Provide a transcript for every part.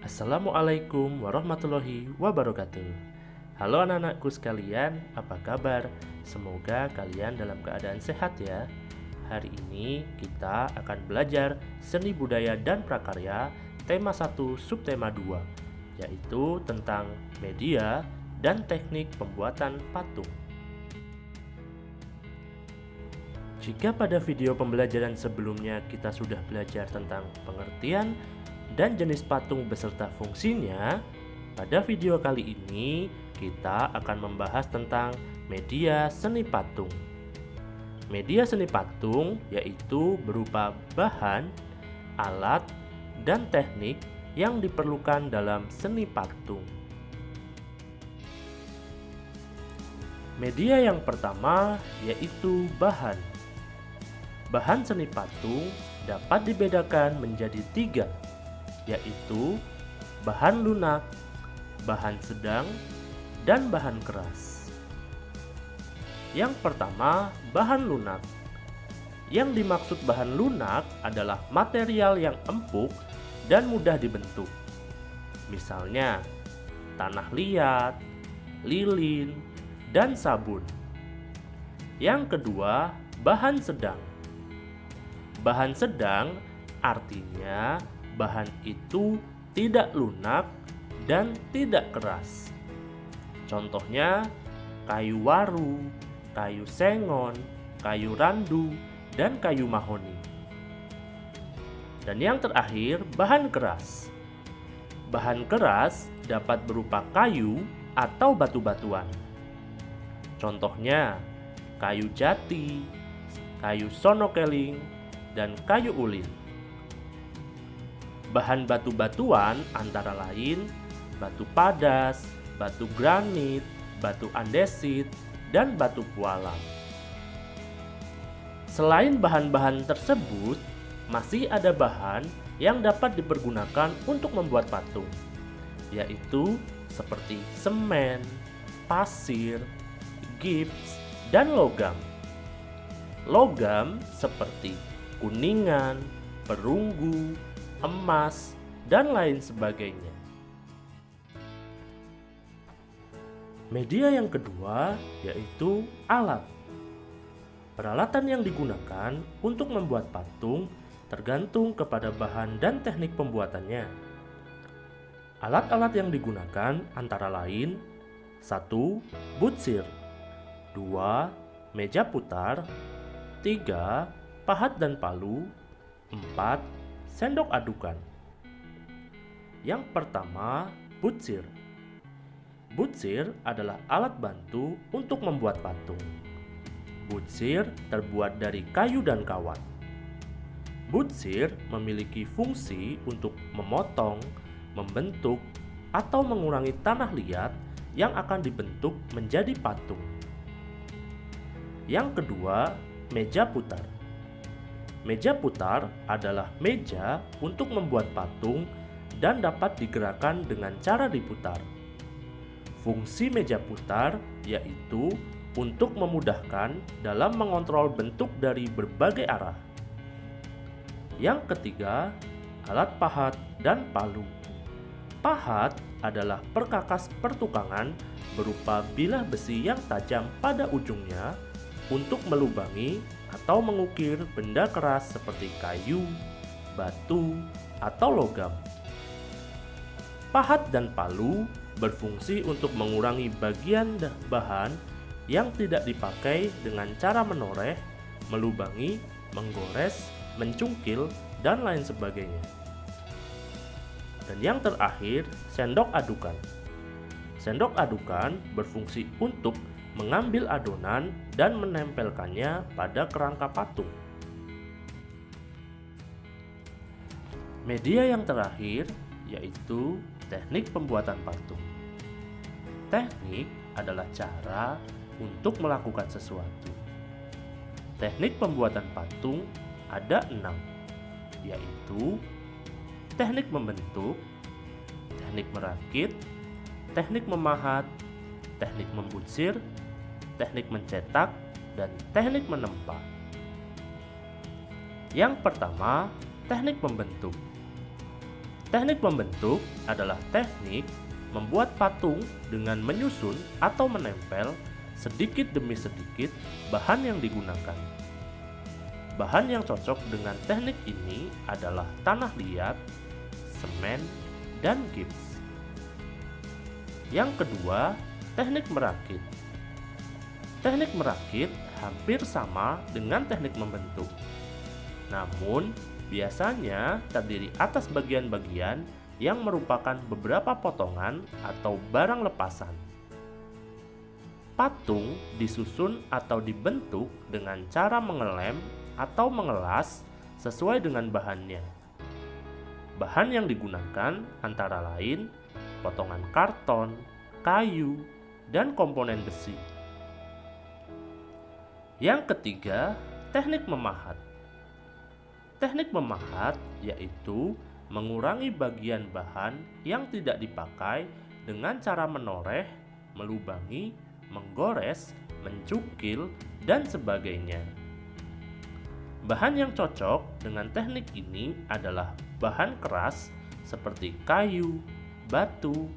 Assalamualaikum warahmatullahi wabarakatuh. Halo anak-anakku sekalian, apa kabar? Semoga kalian dalam keadaan sehat ya. Hari ini kita akan belajar seni budaya dan prakarya tema 1 subtema 2, yaitu tentang media dan teknik pembuatan patung. Jika pada video pembelajaran sebelumnya kita sudah belajar tentang pengertian dan jenis patung beserta fungsinya, pada video kali ini kita akan membahas tentang media seni patung. Media seni patung yaitu berupa bahan, alat, dan teknik yang diperlukan dalam seni patung. Media yang pertama yaitu bahan. Bahan seni patung dapat dibedakan menjadi 3, yaitu bahan lunak, bahan sedang, dan bahan keras. Yang pertama, bahan lunak. Yang dimaksud bahan lunak adalah material yang empuk dan mudah dibentuk. Misalnya, tanah liat, lilin, dan sabun. Yang kedua, bahan sedang. Bahan sedang artinya bahan itu tidak lunak dan tidak keras. Contohnya kayu waru, kayu sengon, kayu randu, dan kayu mahoni. Dan yang terakhir, bahan keras. Bahan keras dapat berupa kayu atau batu-batuan. Contohnya kayu jati, kayu sonokeling, dan kayu ulin. Bahan batu-batuan antara lain batu padas, batu granit, batu andesit, dan batu pualam. Selain bahan-bahan tersebut, masih ada bahan yang dapat dipergunakan untuk membuat patung, yaitu seperti semen, pasir, gips, dan logam. Logam seperti kuningan, perunggu, emas, dan lain sebagainya. Media yang kedua yaitu alat. Peralatan yang digunakan untuk membuat patung tergantung kepada bahan dan teknik pembuatannya. Alat-alat yang digunakan antara lain 1. Butsir, 2. Meja putar, 3. Pahat dan palu, 4. Sendok adukan. Yang pertama, butsir. Butsir adalah alat bantu untuk membuat patung. Butsir terbuat dari kayu dan kawat. Butsir memiliki fungsi untuk memotong, membentuk, atau mengurangi tanah liat yang akan dibentuk menjadi patung. Yang kedua, meja putar. Meja putar adalah meja untuk membuat patung dan dapat digerakkan dengan cara diputar. Fungsi meja putar yaitu untuk memudahkan dalam mengontrol bentuk dari berbagai arah. Yang ketiga, alat pahat dan palu. Pahat adalah perkakas pertukangan berupa bilah besi yang tajam pada ujungnya untuk melubangi atau mengukir benda keras seperti kayu, batu, atau logam. Pahat dan palu berfungsi untuk mengurangi bagian bahan yang tidak dipakai dengan cara menoreh, melubangi, menggores, mencungkil, dan lain sebagainya. Dan yang terakhir, sendok adukan. Sendok adukan berfungsi untuk mengambil adonan dan menempelkannya pada kerangka patung. Media yang terakhir yaitu teknik pembuatan patung. Teknik adalah cara untuk melakukan sesuatu. Teknik pembuatan patung ada 6, yaitu teknik membentuk, teknik merakit, teknik memahat, teknik membutsir, teknik mencetak, dan teknik menempa. Yang pertama, teknik membentuk. Teknik membentuk adalah teknik membuat patung dengan menyusun atau menempel sedikit demi sedikit bahan yang digunakan. Bahan yang cocok dengan teknik ini adalah tanah liat, semen, dan gips. Yang kedua, teknik merakit. Teknik merakit hampir sama dengan teknik membentuk. Namun, biasanya terdiri atas bagian-bagian yang merupakan beberapa potongan atau barang lepasan. Patung disusun atau dibentuk dengan cara mengelem atau mengelas sesuai dengan bahannya. Bahan yang digunakan antara lain potongan karton, kayu, dan komponen besi. Yang ketiga, teknik memahat. Teknik memahat yaitu mengurangi bagian bahan yang tidak dipakai dengan cara menoreh, melubangi, menggores, mencukil, dan sebagainya. Bahan yang cocok dengan teknik ini adalah bahan keras seperti kayu, batu,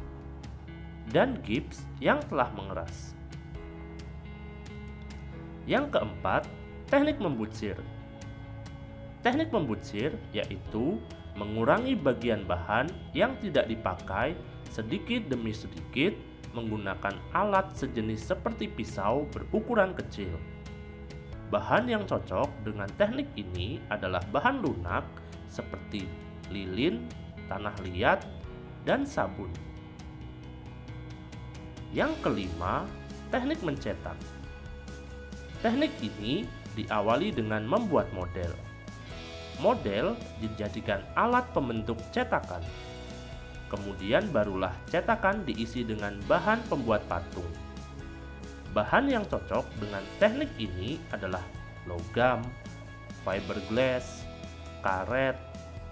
dan gips yang telah mengeras. Yang keempat, teknik membutsir. Teknik membutsir yaitu mengurangi bagian bahan yang tidak dipakai sedikit demi sedikit menggunakan alat sejenis seperti pisau berukuran kecil. Bahan yang cocok dengan teknik ini adalah bahan lunak seperti lilin, tanah liat, dan sabun. Yang kelima, teknik mencetak. Teknik ini diawali dengan membuat model. Model dijadikan alat pembentuk cetakan. Kemudian barulah cetakan diisi dengan bahan pembuat patung. Bahan yang cocok dengan teknik ini adalah logam, fiberglass, karet,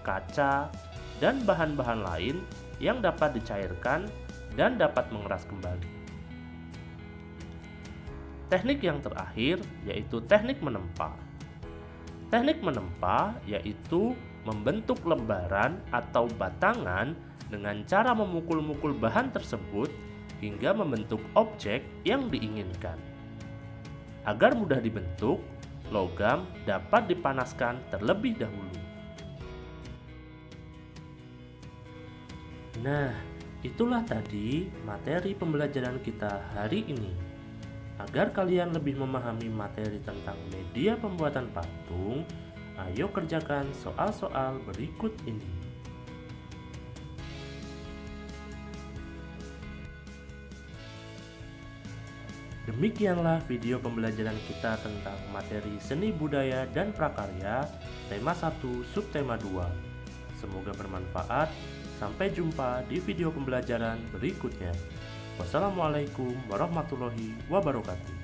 kaca, dan bahan-bahan lain yang dapat dicairkan dan dapat mengeras kembali. Teknik yang terakhir yaitu teknik menempa. Teknik menempa yaitu membentuk lembaran atau batangan dengan cara memukul-mukul bahan tersebut hingga membentuk objek yang diinginkan. Agar mudah dibentuk, logam dapat dipanaskan terlebih dahulu. Nah, itulah tadi materi pembelajaran kita hari ini. Agar kalian lebih memahami materi tentang media pembuatan patung, ayo kerjakan soal-soal berikut ini. Demikianlah video pembelajaran kita tentang materi seni budaya dan prakarya, tema 1, subtema 2. Semoga bermanfaat. Sampai jumpa di video pembelajaran berikutnya. Wassalamualaikum warahmatullahi wabarakatuh.